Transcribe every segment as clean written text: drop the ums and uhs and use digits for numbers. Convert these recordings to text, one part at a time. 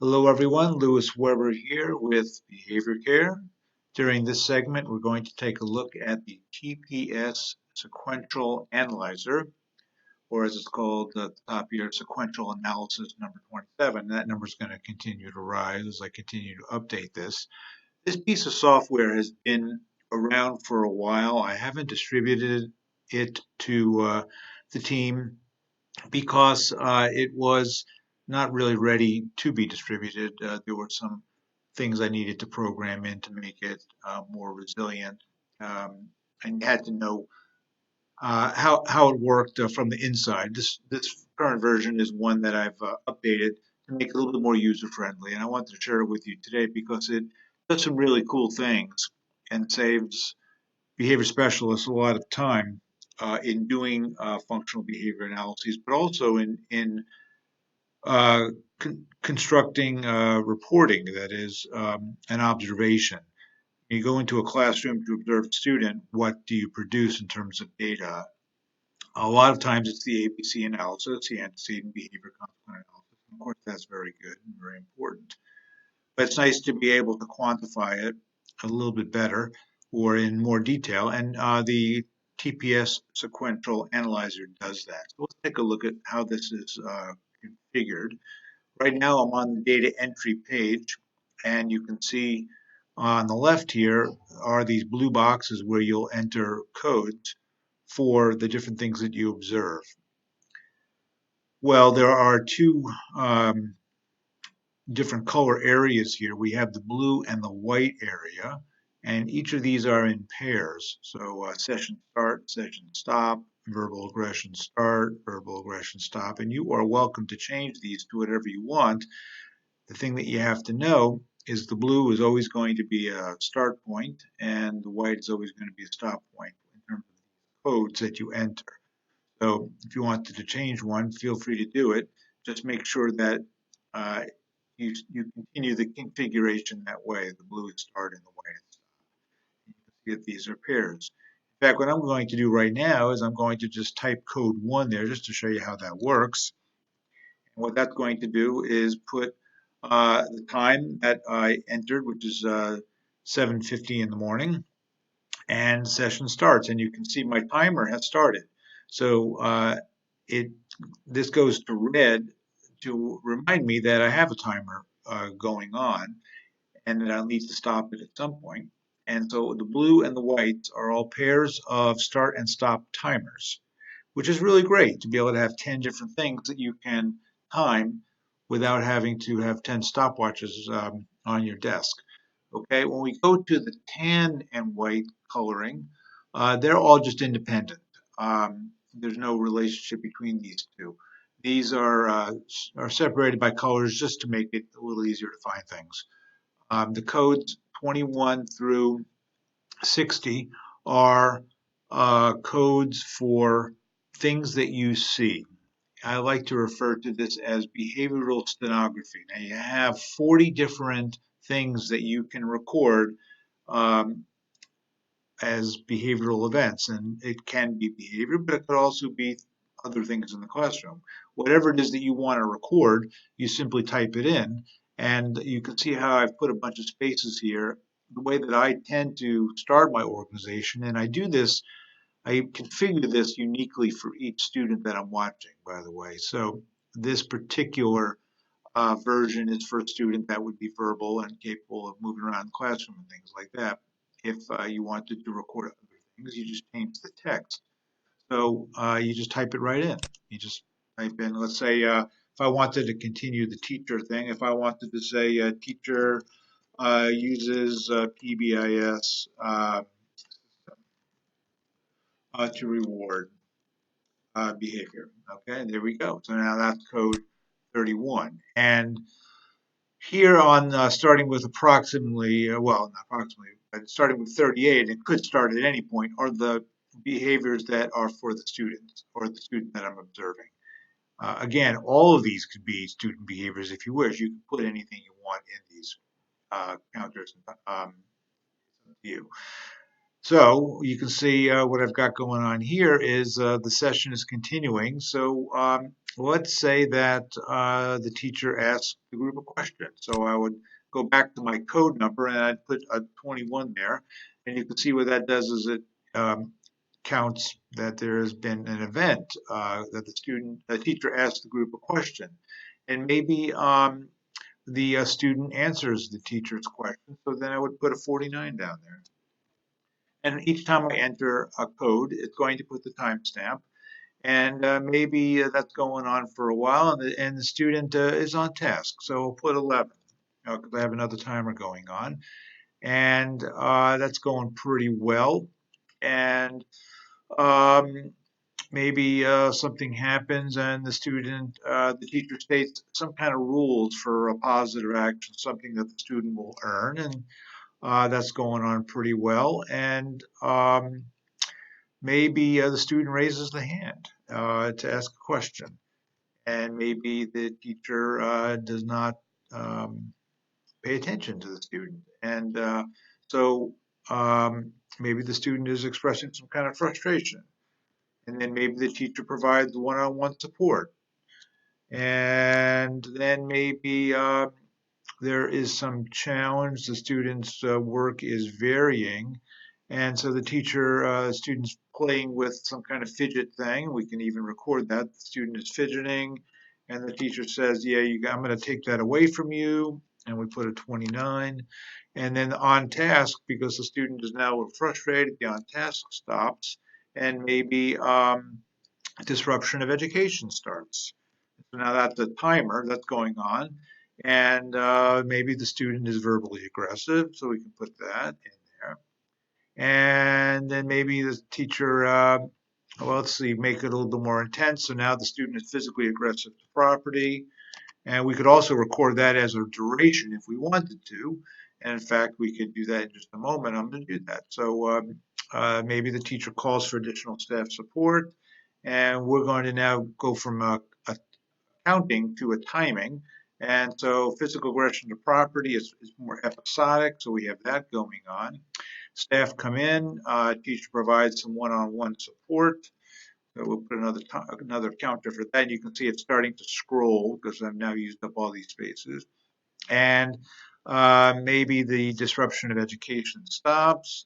Hello everyone, Lewis Weber here with Behavior Care. During this segment, we're going to take a look at the TPS Sequential Analyzer, or as it's called at the top here, Sequential Analysis number 27. That number is going to continue to rise as I continue to update this. This piece of software has been around for a while. I haven't distributed it to the team because it was not really ready to be distributed. There were some things I needed to program in to make it more resilient, and you had to know how it worked from the inside. This current version is one that I've updated to make it a little bit more user friendly, and I wanted to share it with you today because it does some really cool things and saves behavior specialists a lot of time in doing functional behavior analyses, but also in uh, constructing reporting that is an observation. You go into a classroom to observe a student, what do you produce in terms of data? A lot of times it's the ABC analysis, the antecedent behavior consequent analysis. Of course, that's very good and very important. But it's nice to be able to quantify it a little bit better or in more detail. And the TPS sequential analyzer does that. So let's take a look at how this is configured. Right now I'm on the data entry page, and you can see on the left here are these blue boxes where you'll enter codes for the different things that you observe. Well, there are two different color areas here. We have the blue and the white area, and each of these are in pairs. So session start, session stop, verbal aggression start, verbal aggression stop, and you are welcome to change these to whatever you want. The thing that you have to know is the blue is always going to be a start point, and the white is always going to be a stop point in terms of the codes that you enter. So if you wanted to change one, feel free to do it. Just make sure that uh, you continue the configuration that way. The blue is start and the white is stop. You can see that these are pairs. In fact, what I'm going to do right now is I'm going to just type code 1 there just to show you how that works. And what that's going to do is put the time that I entered, which is 7:50 in the morning, and session starts. And you can see my timer has started. So it this goes to red to remind me that I have a timer going on and that I'll need to stop it at some point. And so the blue and the white are all pairs of start and stop timers, which is really great to be able to have 10 different things that you can time without having to have 10 stopwatches on your desk. Okay, when we go to the tan and white coloring, they're all just independent. There's no relationship between these two. These are separated by colors just to make it a little easier to find things. The codes 21 through 60 are codes for things that you see. I like to refer to this as behavioral stenography. Now you have 40 different things that you can record um, as behavioral events, and it can be behavior, but it could also be other things in the classroom. Whatever it is that you want to record, you simply type it in, and you can see how I've put a bunch of spaces here. The way that I tend to start my organization, and I configure this uniquely for each student that I'm watching, by the way. So this particular version is for a student that would be verbal and capable of moving around the classroom and things like that. If you wanted to record other things, you just change the text. So you just type it right in. You just type in, let's say, if I wanted to continue the teacher thing, if I wanted to say teacher uses PBIS to reward behavior. Okay, there we go. So now that's code 31. And here on starting with approximately, well, not approximately, but starting with 38, it could start at any point, are the behaviors that are for the students or the student that I'm observing. Again, all of these could be student behaviors if you wish. You can put anything you want in these counters. To you. So you can see what I've got going on here is the session is continuing. So let's say that the teacher asked the group a question. So I would go back to my code number and I'd put a 21 there. And you can see what that does is it counts that there has been an event that the teacher asked the group a question. And maybe the student answers the teacher's question. So then I would put a 49 down there. And each time I enter a code, it's going to put the timestamp. And maybe that's going on for a while, and the student is on task. So we'll put 11 because I have another timer going on, and that's going pretty well. And um, maybe something happens, and the teacher states some kind of rules for a positive action, something that the student will earn, and that's going on pretty well. And maybe the student raises the hand to ask a question, and maybe the teacher does not um, pay attention to the student, and so maybe the student is expressing some kind of frustration, and then maybe the teacher provides one-on-one support, and then maybe there is some challenge. The student's work is varying, and so the student's playing with some kind of fidget thing. We can even record that. The student is fidgeting, and the teacher says, "Yeah, I'm going to take that away from you," and we put a 29. And then on task, because the student is now frustrated, the on task stops, and maybe disruption of education starts. So now that's a timer that's going on, and maybe the student is verbally aggressive, so we can put that in there. And then maybe the teacher, well, let's see, make it a little bit more intense. So now the student is physically aggressive to property, and we could also record that as a duration if we wanted to. And in fact, we could do that in just a moment. I'm going to do that. So maybe the teacher calls for additional staff support, and we're going to now go from a counting to a timing. And so physical aggression to property is more episodic, so we have that going on. Staff come in, teacher provides some one-on-one support. So we'll put another counter for that. You can see it's starting to scroll because I've now used up all these spaces. And maybe the disruption of education stops,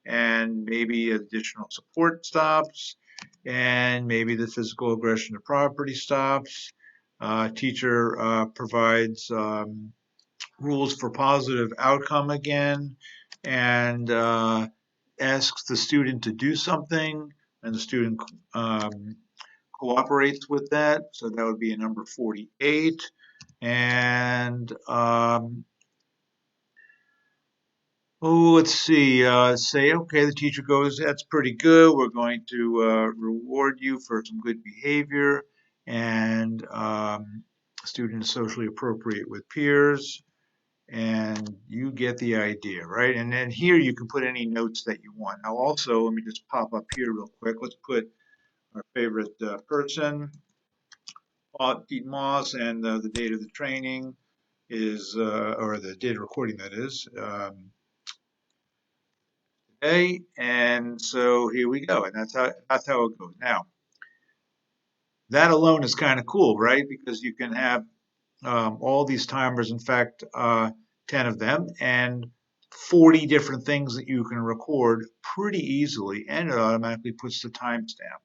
and maybe additional support stops, and maybe the physical aggression to property stops. Teacher provides rules for positive outcome again, and asks the student to do something, and the student cooperates with that. So that would be a number 48. And let's see. Say, okay, the teacher goes, that's pretty good. We're going to reward you for some good behavior. And student is socially appropriate with peers. And you get the idea, right? And then here you can put any notes that you want. Now, also, let me just pop up here real quick. Let's put our favorite person, Pete Moss, and the date of the training is, or the data recording that is, today. And so here we go. And that's how it goes. Now, that alone is kind of cool, right? Because you can have all these timers, in fact, 10 of them, and 40 different things that you can record pretty easily, and it automatically puts the timestamp.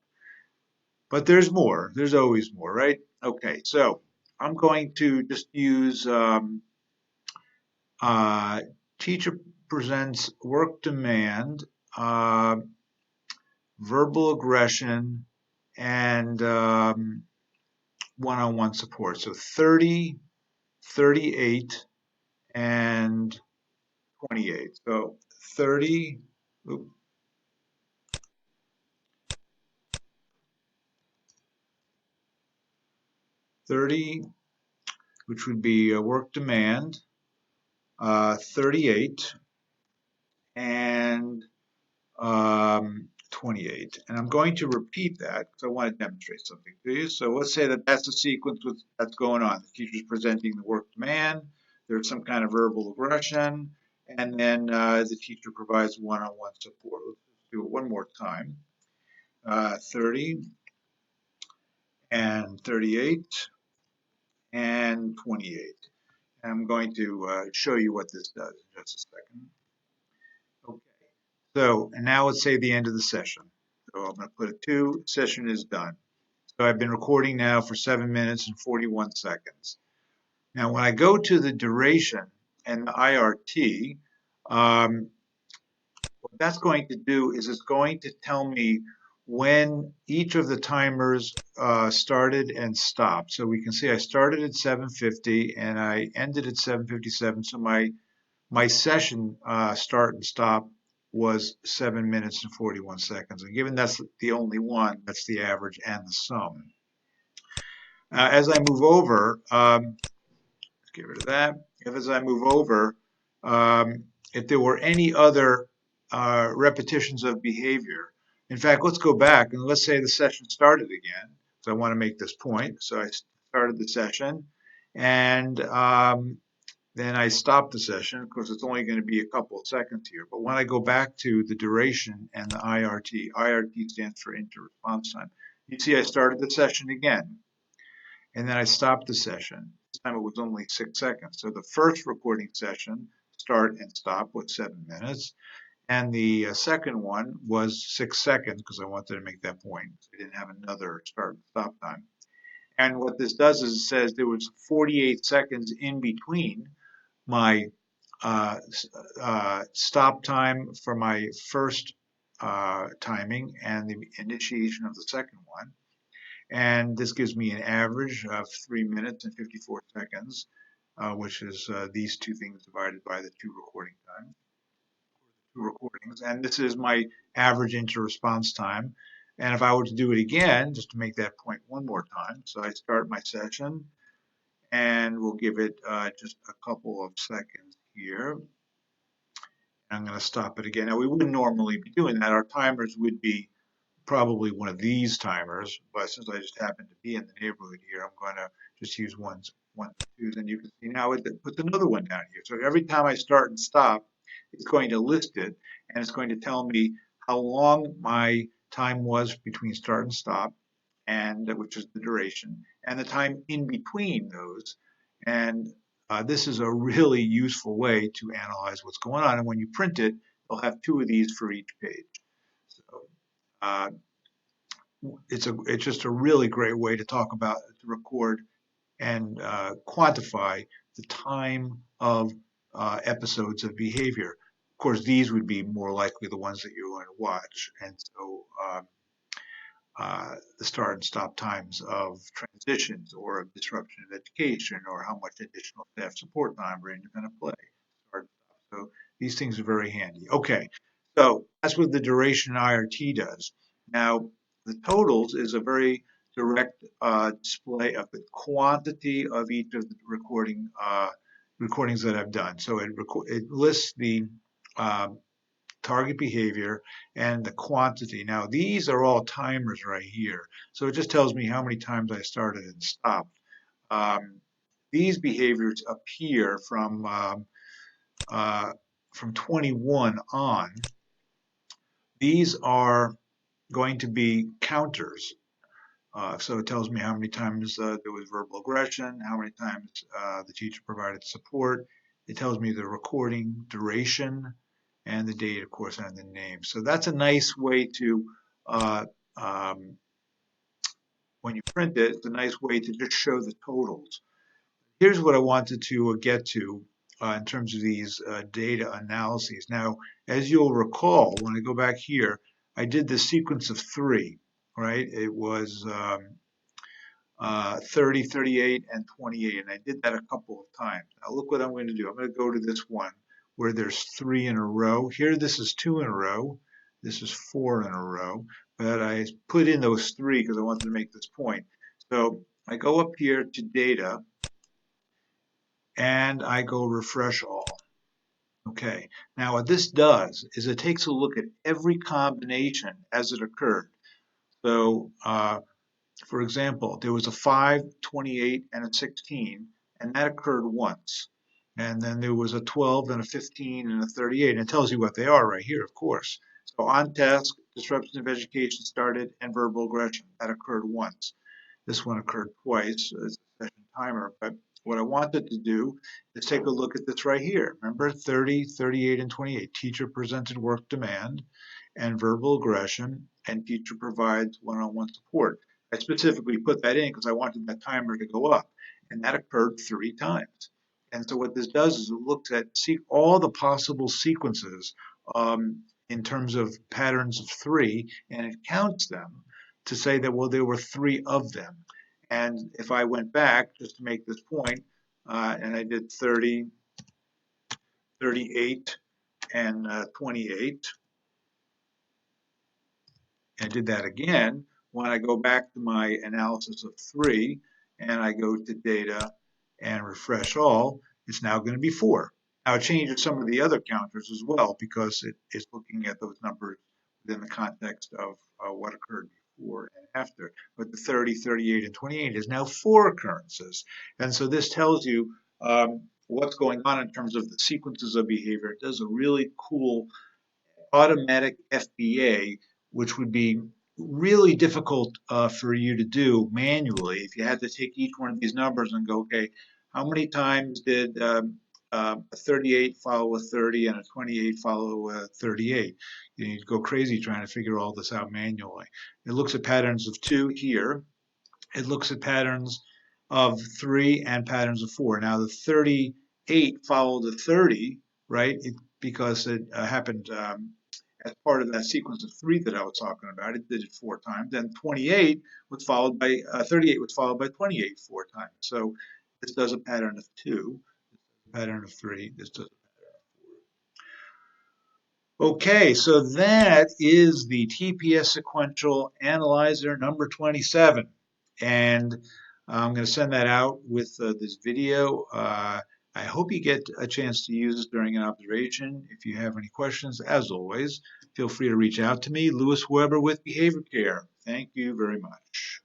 But there's more. There's always more, right? Okay, so I'm going to just use uh, teacher presents work demand, uh, verbal aggression, and one-on-one support. So 30, 38, and 28. So 30, 30, which would be work demand, 38, and 28. And I'm going to repeat that because I want to demonstrate something to you. So let's say that that's the sequence that's going on. The teacher's presenting the work demand. There's some kind of verbal aggression. And then the teacher provides one-on-one support. Let's do it one more time. 30, and 38 and 28. And I'm going to show you what this does in just a second. Okay. So, and now let's say the end of the session. So I'm going to put a 2, session is done. So I've been recording now for 7 minutes and 41 seconds. Now, when I go to the duration and the IRT, what that's going to do is it's going to tell me when each of the timers started and stopped. So we can see I started at 7:50 and I ended at 7:57. So my session start and stop was 7 minutes and 41 seconds. And given that's the only one, that's the average and the sum. As I move over, let's get rid of that. As I move over, if there were any other repetitions of behavior, in fact, let's go back and let's say the session started again. So I want to make this point. So I started the session and then I stopped the session. Of course, it's only going to be a couple of seconds here. But when I go back to the duration and the IRT stands for inter-response time. You see I started the session again and then I stopped the session. This time it was only 6 seconds. So the first recording session, start and stop, was 7 minutes. And the second one was 6 seconds because I wanted to make that point. I didn't have another start and stop time. And what this does is it says there was 48 seconds in between my stop time for my first timing and the initiation of the second one. And this gives me an average of 3 minutes and 54 seconds, which is these two things divided by the two recordings. And this is my average inter-response time. And if I were to do it again, just to make that point one more time, so I start my session, and we'll give it just a couple of seconds here. I'm going to stop it again. Now, we wouldn't normally be doing that. Our timers would be probably one of these timers, but since I just happen to be in the neighborhood here, I'm going to just use one, twos, and you can see now it puts another one down here. So every time I start and stop, it's going to list it, and it's going to tell me how long my time was between start and stop, and which is the duration, and the time in between those. And this is a really useful way to analyze what's going on. And when you print it, they'll have 2 of these for each page. So, uh, it's just a really great way to talk about, to record and quantify the time of episodes of behavior. Of course, these would be more likely the ones that you're going to watch, and so the start and stop times of transitions or of disruption of education or how much additional staff support time we're going to play. So these things are very handy. Okay, so that's what the duration IRT does. Now, the totals is a very direct display of the quantity of each of the recordings that I've done. So it lists the target behavior and the quantity. Now, these are all timers right here. So it just tells me how many times I started and stopped. These behaviors appear from 21 on. These are going to be counters. So it tells me how many times there was verbal aggression, how many times the teacher provided support. It tells me the recording duration and the date, of course, and the name. So that's a nice way to, when you print it, it's a nice way to just show the totals. Here's what I wanted to get to in terms of these data analyses. Now, as you'll recall, when I go back here, I did the sequence of 3, right? It was 30, 38, and 28, and I did that a couple of times. Now look what I'm going to do. I'm going to go to this one where there's 3 in a row. Here this is 2 in a row. This is 4 in a row, but I put in those 3 because I wanted to make this point. So I go up here to data, and I go refresh all. Okay, now what this does is it takes a look at every combination as it occurred. So, for example, there was a 5, 28, and a 16, and that occurred once. And then there was a 12 and a 15 and a 38, and it tells you what they are right here, of course. So on task, disruption of education started, and verbal aggression, that occurred once. This one occurred twice as a session timer, but what I wanted to do is take a look at this right here. Remember 30, 38, and 28. Teacher presented work demand and verbal aggression, and teacher provides one-on-one support. I specifically put that in because I wanted that timer to go up, and that occurred 3 times. And so what this does is it looks at all the possible sequences in terms of patterns of 3, and it counts them to say that, well, there were 3 of them. And if I went back just to make this point, and I did 30, 38, and 28, I did that again. When I go back to my analysis of 3 and I go to data and refresh all, it's now going to be 4. Now it changes some of the other counters as well because it is looking at those numbers within the context of what occurred before and after. But the 30, 38, and 28 is now 4 occurrences. And so this tells you what's going on in terms of the sequences of behavior. It does a really cool automatic FBA, which would be really difficult for you to do manually if you had to take each one of these numbers and go, okay, how many times did a 38 follow a 30 and a 28 follow a 38? You'd go crazy trying to figure all this out manually. It looks at patterns of 2 here. It looks at patterns of 3 and patterns of 4. Now the 38 followed the 30, right? Because it happened as part of that sequence of 3 that I was talking about. It did it 4 times. Then 28 was followed by 38 was followed by 28 4 times. So this does a pattern of 2, a pattern of 3. This does a pattern of 4. Okay, so that is the TPS Sequential Analyzer number 27. And I'm going to send that out with this video. I hope you get a chance to use this during an observation. If you have any questions, as always, feel free to reach out to me, Lewis Weber with Behavior Care. Thank you very much.